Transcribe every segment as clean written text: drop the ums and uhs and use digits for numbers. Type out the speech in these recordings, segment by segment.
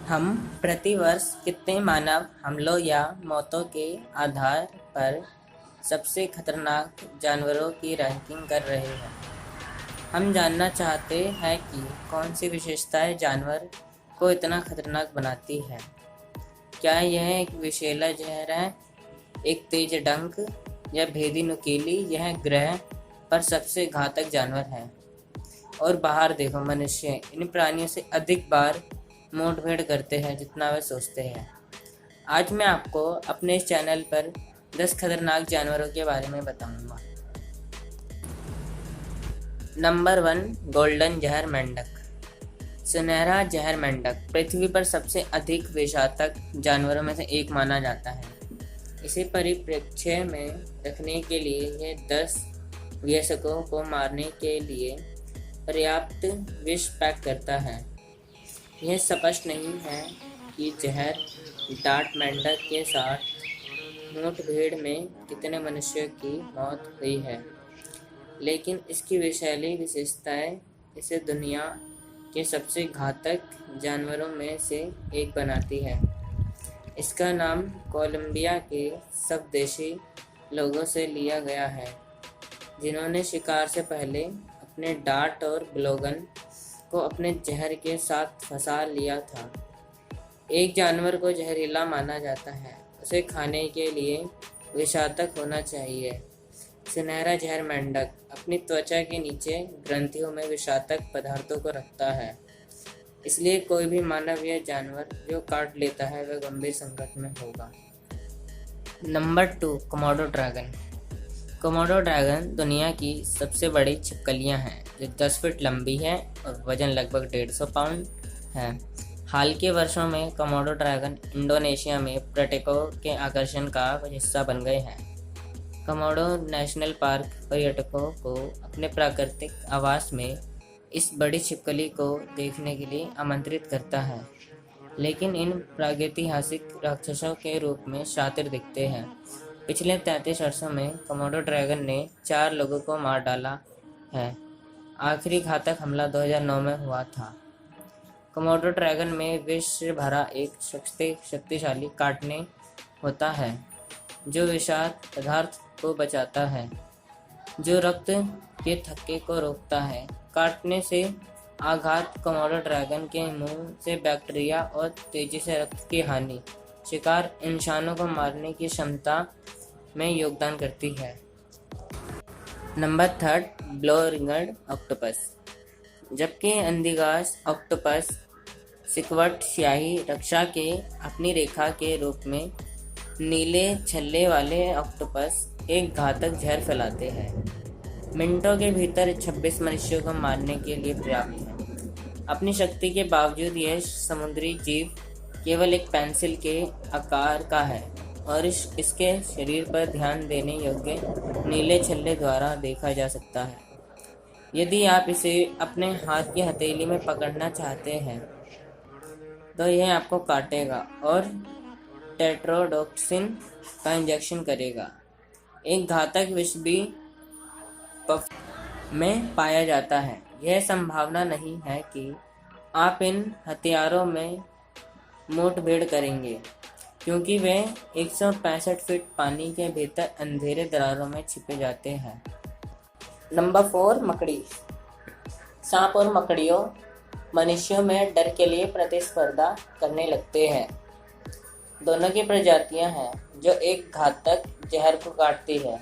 हम प्रतिवर्ष कितने मानव हमलों या मौतों के आधार पर सबसे खतरनाक जानवरों की रैंकिंग कर रहे हैं। हम जानना चाहते हैं कि कौन सी विशेषताएं जानवर को इतना खतरनाक बनाती है। क्या यह एक विषैला जहर है, एक तेज डंक या भेदी नुकीली यह ग्रह पर सबसे घातक जानवर है। और बाहर देखो, मनुष्य इन प्राणियों से अधिक बार मुठभेड़ करते हैं जितना वे सोचते हैं। आज मैं आपको अपने इस चैनल पर 10 खतरनाक जानवरों के बारे में बताऊंगा। नंबर 1, गोल्डन जहर मेंढक। सुनहरा जहर मेंढक पृथ्वी पर सबसे अधिक विषाक्त जानवरों में से एक माना जाता है। इसे परिप्रेक्ष्य में रखने के लिए यह 10 वयस्कों को मारने के लिए पर्याप्त विष पैक करता है। यह स्पष्ट नहीं है कि जहर डार्ट मेंढक के साथ मुठभेड़ में कितने मनुष्यों की मौत हुई है, लेकिन इसकी विषैली विशेषताएं इसे दुनिया के सबसे घातक जानवरों में से एक बनाती है। इसका नाम कोलंबिया के स्वदेशी लोगों से लिया गया है, जिन्होंने शिकार से पहले अपने डार्ट और ब्लोगन को अपने जहर के साथ फंसा लिया था। एक जानवर को जहरीला माना जाता है, उसे खाने के लिए विषाक्त होना चाहिए। सुनहरा जहर मेंढक अपनी त्वचा के नीचे ग्रंथियों में विषाक्त पदार्थों को रखता है, इसलिए कोई भी मानव या जानवर जो काट लेता है वह गंभीर संकट में होगा। Number 2, Komodo dragon. Komodo dragon दुनिया की सबसे बड़ी छिपकलियां हैं, जो 10 फीट लंबी है और वजन लगभग 150 पाउंड है। हाल के वर्षों में कोमोडो ड्रैगन इंडोनेशिया में पर्यटकों के आकर्षण का हिस्सा बन गए हैं। कोमोडो नेशनल पार्क पर्यटकों को अपने प्राकृतिक आवास में इस बड़ी छिपकली को देखने के लिए आमंत्रित करता है, लेकिन इन प्रागैतिहासिक राक्षसों के रूप में शातिर दिखते हैं। पिछले 33 वर्षों में कोमोडो ड्रैगन ने 4 लोगों को मार डाला है। आखिरी घातक हमला 2009 में हुआ था। कोमोडो ड्रैगन में विष से भरा एक शक्तिशाली काटने होता है, जो विषाक्त पदार्थ को बचाता है, जो रक्त के थक्के को रोकता है। काटने से आघात कोमोडो ड्रैगन के मुंह से बैक्टीरिया और तेजी से रक्त की हानि शिकार इंसानों को मारने की क्षमता में योगदान करती है। Number 3, blue ringed octopus. जबकि अंधीगास ऑक्टोपस सिक्वट स्याही रक्षा के अपनी रेखा के रूप में नीले छल्ले वाले ऑक्टोपस एक घातक जहर फैलाते हैं। मिनटों के भीतर 26 मनुष्यों को मारने के लिए पर्याप्त है। अपनी शक्ति के बावजूद यह समुद्री जीव केवल एक पेंसिल के आकार का है और इसके शरीर पर ध्यान देने योग्य नीले छल्ले द्वारा देखा जा सकता है। यदि आप इसे अपने हाथ की हथेली में पकड़ना चाहते हैं तो यह आपको काटेगा और टेट्रोडोटॉक्सिन का इंजेक्शन करेगा। एक घातक विष भी पफ में पाया जाता है। यह संभावना नहीं है कि आप इन हथियारों में मुठभेड़ करेंगे, क्योंकि वे 165 फीट पानी के भीतर अंधेरे दरारों में छिपे जाते हैं। नंबर 4, मकड़ी। सांप और मकड़ियों मनुष्यों में डर के लिए प्रतिस्पर्धा करने लगते हैं। दोनों की प्रजातियां हैं जो एक घातक जहर को काटती है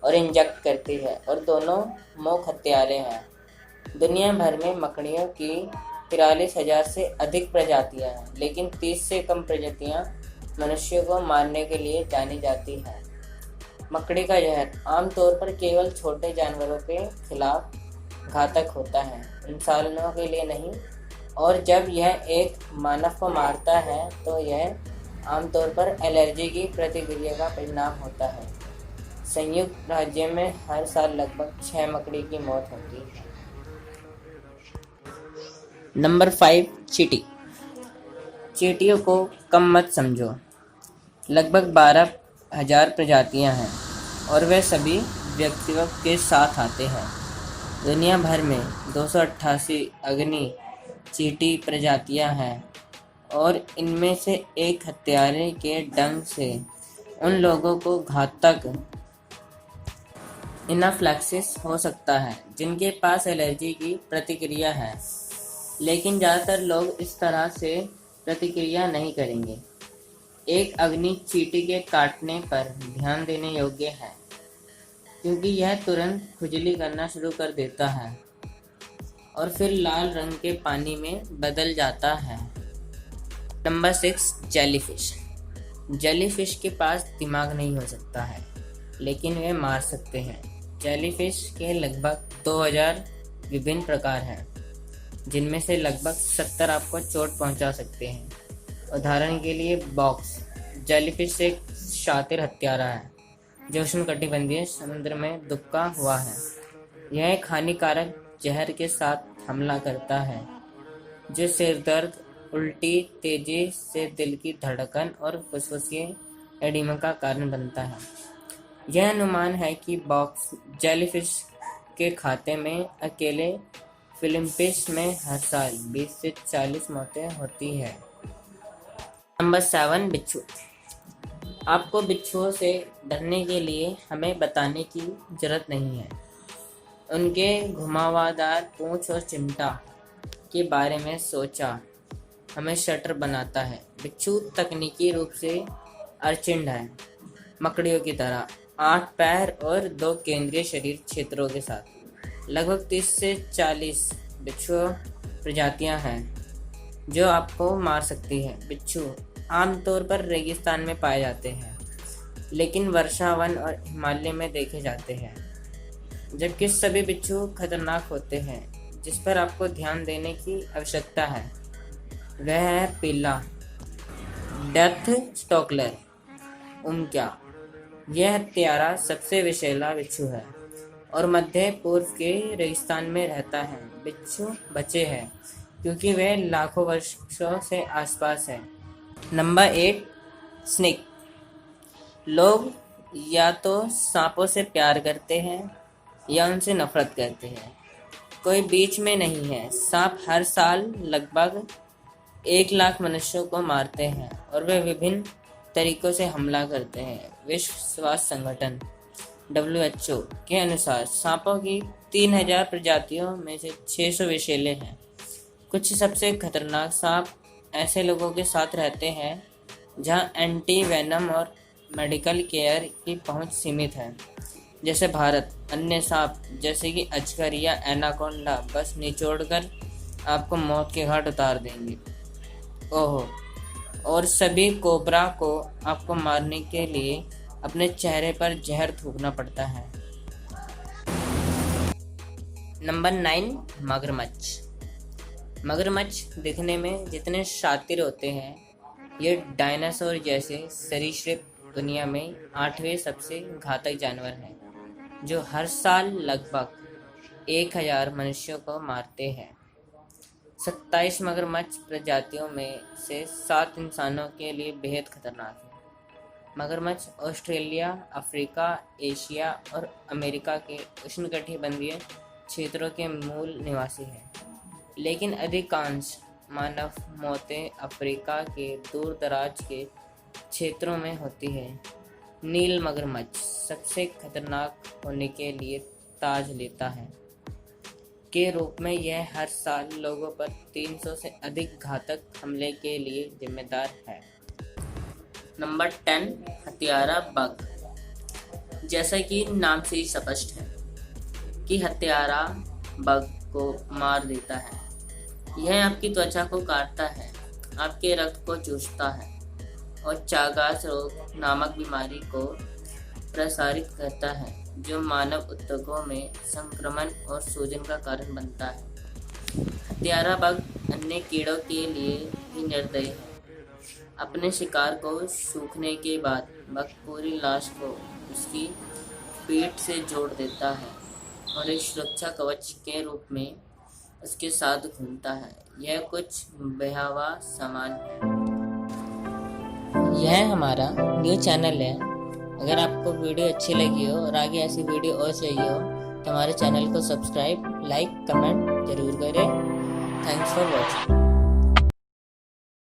और इंजेक्ट करती है, और दोनों मोक हत्यारे हैं। दुनिया भर में मकड़ियों की 43,000 से अधिक प्रजातियां हैं, लेकिन 30 से कम प्रजातियां मनुष्यों को मारने के लिए जानी जाती हैं। मकड़ी का जहर आमतौर पर केवल छोटे जानवरों के खिलाफ घातक होता है, इंसानों के लिए नहीं, और जब यह एक मानव को मारता है तो यह आमतौर पर एलर्जी की प्रतिक्रिया का परिणाम होता है। संयुक्त राज्य में हर साल लगभग 6 मकड़ी की मौत होती है। नंबर 5, चींटी। चींटियों को कम मत समझो। लगभग 12,000 प्रजातियां हैं और वे सभी व्यक्तित्व के साथ आते हैं। दुनिया भर में 288 अग्नि चींटी प्रजातियां हैं और इनमें से एक हत्यारे के डंक से उन लोगों को घातक एनाफिलैक्सिस हो सकता है जिनके पास एलर्जी की प्रतिक्रिया है, लेकिन ज़्यादातर लोग इस तरह से प्रतिक्रिया नहीं करेंगे। एक अग्नि चींटी के काटने पर ध्यान देने योग्य है, क्योंकि यह तुरंत खुजली करना शुरू कर देता है और फिर लाल रंग के पानी में बदल जाता है। Number 6, jellyfish. जेलीफिश के पास दिमाग नहीं हो सकता है, लेकिन वे मार सकते हैं। जेलीफिश के लगभग 2000 विभिन्न प्रकार हैं, जिनमें से लगभग 70 आपको चोट पहुंचा सकते हैं। उदाहरण के लिए बॉक्स जेलीफिश एक शातिर हत्यारा है जो उष्णकटिबंधीय समुद्र में दुबका हुआ है। यह एक हानिकारक जहर के साथ हमला करता है जो सिर दर्द, उल्टी, तेजी से दिल की धड़कन और फुसफुसिए एडिमा का कारण बनता है। यह अनुमान है कि बॉक्स जेलीफिश के खाते में अकेले फिलीपींस में हर साल 20 से 40 मौतें होती है। नंबर 7, बिच्छू। आपको बिच्छुओं से डरने के लिए हमें बताने की जरूरत नहीं है। उनके घुमावदार पूंछ और चिमटा के बारे में सोचा हमें शटर बनाता है। बिच्छू तकनीकी रूप से अर्चिड है, मकड़ियों की तरह 8 पैर और 2 केंद्रीय शरीर क्षेत्रों के साथ। लगभग 30 से 40 बिच्छू प्रजातियां हैं जो आपको मार सकती हैं। बिच्छू आमतौर पर रेगिस्तान में पाए जाते हैं, लेकिन वर्षावन और हिमालय में देखे जाते हैं। जबकि सभी बिच्छू खतरनाक होते हैं, जिस पर आपको ध्यान देने की आवश्यकता है वह है पीला डेथ स्टॉकलर उमक्या। यह हत्यारा सबसे विषैला बिच्छू है और मध्य पूर्व के रेगिस्तान में रहता है। बिच्छू बचे हैं क्योंकि वे लाखों वर्षों से आसपास है। Number 8, snake. लोग या तो सांपों से प्यार करते हैं या उनसे नफरत करते हैं, कोई बीच में नहीं है। सांप हर साल लगभग 1 लाख मनुष्यों को मारते हैं और वे विभिन्न तरीकों से हमला करते हैं। विश्व स्वास्थ्य संगठन WHO के अनुसार सांपों की 3000 प्रजातियों में से 600 विषैले हैं। कुछ सबसे खतरनाक सांप ऐसे लोगों के साथ रहते हैं जहां एंटी वेनम और मेडिकल केयर की पहुंच सीमित है, जैसे भारत। अन्य सांप जैसे कि अजगर या एनाकोंडा बस निचोड़कर आपको मौत के घाट उतार देंगे। ओहो, और सभी कोबरा को आपको मारने के लिए अपने चेहरे पर जहर थूकना पड़ता है। नंबर 9, मगरमच्छ। मगरमच्छ दिखने में जितने शातिर होते हैं, ये डायनासोर जैसे सरीसृप दुनिया में 8वें सबसे घातक जानवर हैं, जो हर साल लगभग 1000 मनुष्यों को मारते हैं। 27 मगरमच्छ प्रजातियों में से 7 इंसानों के लिए बेहद खतरनाक है। मगरमच्छ ऑस्ट्रेलिया, अफ्रीका, एशिया और अमेरिका के उष्णकटिबंधीय क्षेत्रों के मूल निवासी हैं, लेकिन अधिकांश मानव मौतें अफ्रीका के दूर दराज के क्षेत्रों में होती है। नील मगरमच्छ सबसे खतरनाक होने के लिए ताज लेता है के रूप में यह हर साल लोगों पर 300 से अधिक घातक हमले के लिए जिम्मेदार है। नंबर 10, हत्यारा बग। जैसा कि नाम से ही स्पष्ट है कि हत्यारा बग को मार देता है। यह आपकी त्वचा को काटता है, आपके रक्त को चूसता है और चागास रोग नामक बीमारी को प्रसारित करता है, जो मानव ऊतकों में संक्रमण और सूजन का कारण बनता है। हत्यारा बग अन्य कीड़ों के लिए भी निर्दयी है। अपने शिकार को सूखने के बाद बग पूरी लाश को उसकी पीठ से जोड़ देता है और एक सुरक्षा कवच के रूप में उसके साथ घूमता है। यह कुछ भयावह समान है। यह हमारा न्यू चैनल है। अगर आपको वीडियो अच्छी लगी हो और आगे ऐसी वीडियो और चाहिए हो तो हमारे चैनल को सब्सक्राइब, लाइक, कमेंट जरूर करें। Thanks for watching.